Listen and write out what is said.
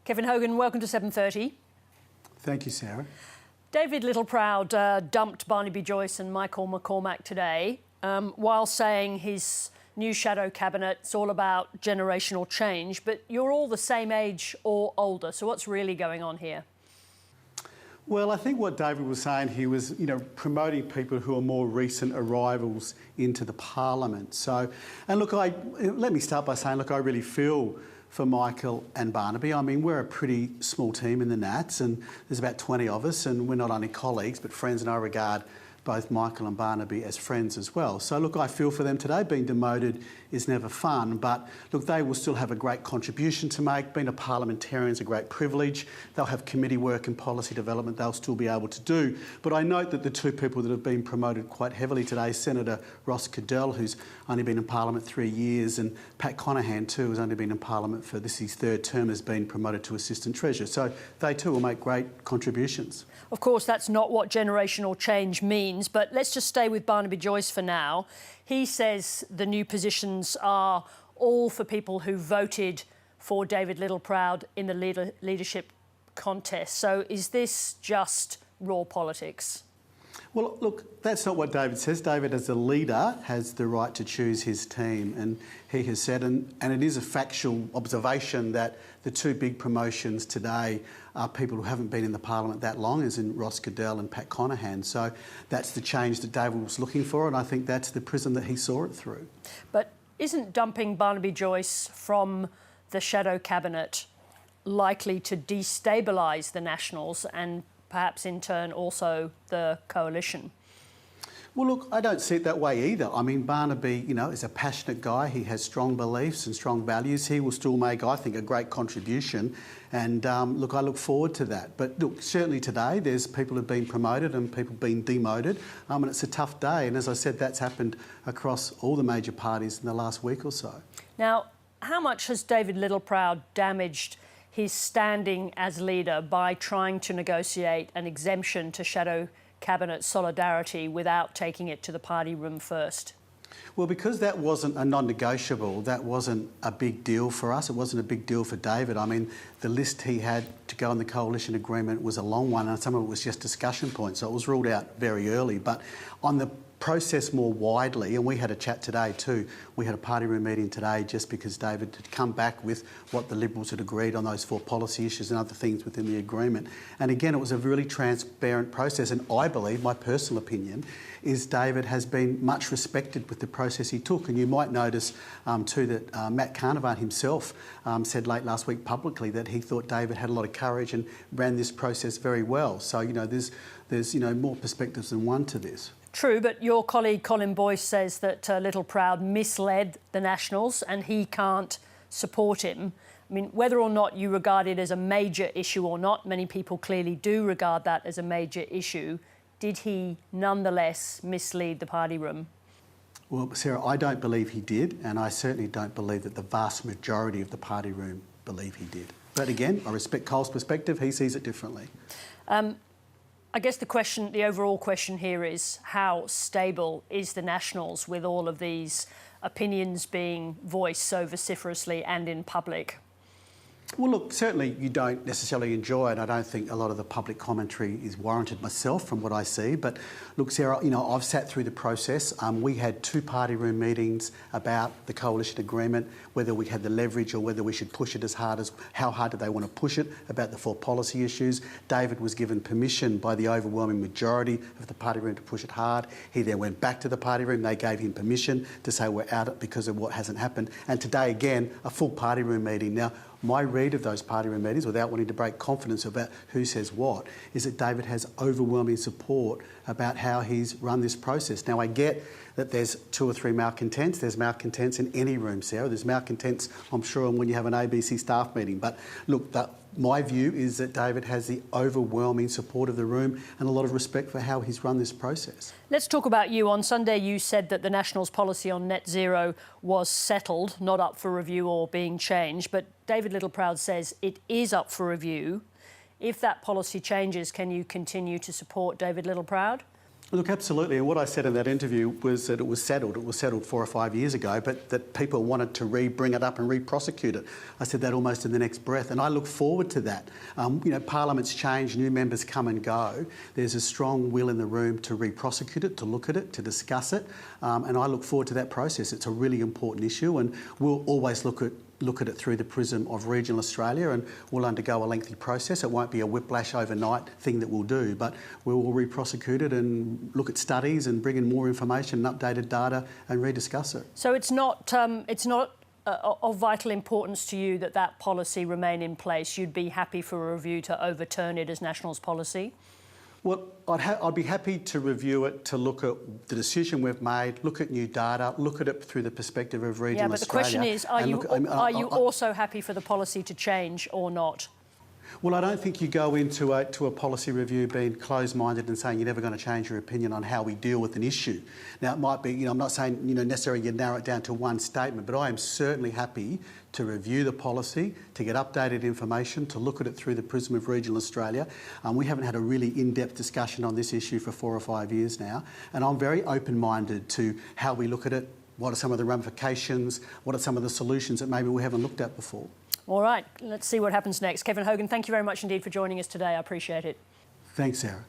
Kevin Hogan, welcome to 7:30. Thank you, Sarah. David Littleproud dumped Barnaby, Joyce and Michael McCormack today while saying his new shadow cabinet's all about generational change, but you're all the same age or older, so what's really going on here? Well, I think what David was saying, he was, promoting people who are more recent arrivals into the parliament. So, and look, let me start by saying, look, I really feel for Michael and Barnaby. I mean, we're a pretty small team in the Nats, and there's about 20 of us, and we're not only colleagues but friends, and I regard both Michael and Barnaby as friends as well. So look, I feel for them today. Being demoted is never fun, but look, they will still have a great contribution to make. Being a parliamentarian is a great privilege. They'll have committee work and policy development they'll still be able to do. But I note that the two people that have been promoted quite heavily today, Senator Ross Cadell, who's only been in Parliament 3 years, and Pat Conahan too, who's only been in Parliament for this his third term, has been promoted to Assistant Treasurer. So they too will make great contributions. Of course, that's not what generational change means, but let's just stay with Barnaby Joyce for now. He says the new positions are all for people who voted for David Littleproud in the leadership contest. So is this just raw politics? Well, look, that's not what David says. David, as a leader, has the right to choose his team, and he has said, and it is a factual observation, that the two big promotions today are people who haven't been in the parliament that long, as in Ross Cadell and Pat Conahan. So that's the change that David was looking for, and I think that's the prism that he saw it through. But isn't dumping Barnaby Joyce from the shadow cabinet likely to destabilise the Nationals and perhaps in turn also the coalition? Well, look, I don't see it that way either. I mean, Barnaby, is a passionate guy. He has strong beliefs and strong values. He will still make, I think, a great contribution. And look, I look forward to that. But look, certainly today there's people who've been promoted and people being demoted. And it's a tough day. And as I said, that's happened across all the major parties in the last week or so. Now, how much has David Littleproud damaged his standing as leader by trying to negotiate an exemption to shadow cabinet solidarity without taking it to the party room first? Well, because that wasn't a non-negotiable, that wasn't a big deal for us. It wasn't a big deal for David. I mean, the list he had to go on the coalition agreement was a long one, and some of it was just discussion points, so it was ruled out very early. But on the process more widely, and we had a chat today too, we had a party room meeting today just because David had come back with what the Liberals had agreed on, those 4 policy issues and other things within the agreement. And again, it was a really transparent process, and I believe, my personal opinion, is David has been much respected with the process he took. And you might notice too that Matt Carnavant himself said late last week publicly that he thought David had a lot of courage and ran this process very well. So, there's more perspectives than one to this. True, but your colleague Colin Boyce says that Littleproud misled the Nationals and he can't support him. I mean, whether or not you regard it as a major issue or not, many people clearly do regard that as a major issue. Did he nonetheless mislead the party room? Well, Sarah, I don't believe he did, and I certainly don't believe that the vast majority of the party room believe he did. But again, I respect Cole's perspective. He sees it differently. I guess the overall question here is how stable is the Nationals with all of these opinions being voiced so vociferously and in public? Well, look, certainly you don't necessarily enjoy it. I don't think a lot of the public commentary is warranted myself from what I see. But look, Sarah, I've sat through the process. We had 2 party room meetings about the coalition agreement, whether we had the leverage or whether we should push it how hard do they want to push it, about the 4 policy issues. David was given permission by the overwhelming majority of the party room to push it hard. He then went back to the party room. They gave him permission to say we're out because of what hasn't happened. And today, again, a full party room meeting. Now, my read of those party room meetings, without wanting to break confidence about who says what, is that David has overwhelming support about how he's run this process. Now, I get that there's 2 or 3 malcontents. There's malcontents in any room, Sarah. There's malcontents, I'm sure, when you have an ABC staff meeting. But look, my view is that David has the overwhelming support of the room and a lot of respect for how he's run this process. Let's talk about you. On Sunday, you said that the Nationals' policy on net zero was settled, not up for review or being changed. But David Littleproud says it is up for review. If that policy changes, can you continue to support David Littleproud? Look, absolutely. And what I said in that interview was that it was settled. It was settled 4 or 5 years ago, but that people wanted to bring it up and re-prosecute it. I said that almost in the next breath, and I look forward to that. Parliament's change, new members come and go. There's a strong will in the room to re-prosecute it, to look at it, to discuss it, and I look forward to that process. It's a really important issue, and we'll always look at it through the prism of regional Australia, and we'll undergo a lengthy process. It won't be a whiplash overnight thing that we'll do, but we will re-prosecute it and look at studies and bring in more information and updated data and rediscuss it. So it's not of vital importance to you that policy remain in place? You'd be happy for a review to overturn it as Nationals policy? Well, I'd be happy to review it, to look at the decision we've made, look at new data, look at it through the perspective of regional Australia. Yeah, but the question is, are you also happy for the policy to change or not? Well, I don't think you go into a policy review being closed-minded and saying you're never going to change your opinion on how we deal with an issue. Now, it might be, I'm not saying, necessarily you narrow it down to one statement, but I am certainly happy to review the policy, to get updated information, to look at it through the prism of regional Australia. We haven't had a really in-depth discussion on this issue for 4 or 5 years now, and I'm very open-minded to how we look at it, what are some of the ramifications, what are some of the solutions that maybe we haven't looked at before. All right, let's see what happens next. Kevin Hogan, thank you very much indeed for joining us today. I appreciate it. Thanks, Sarah.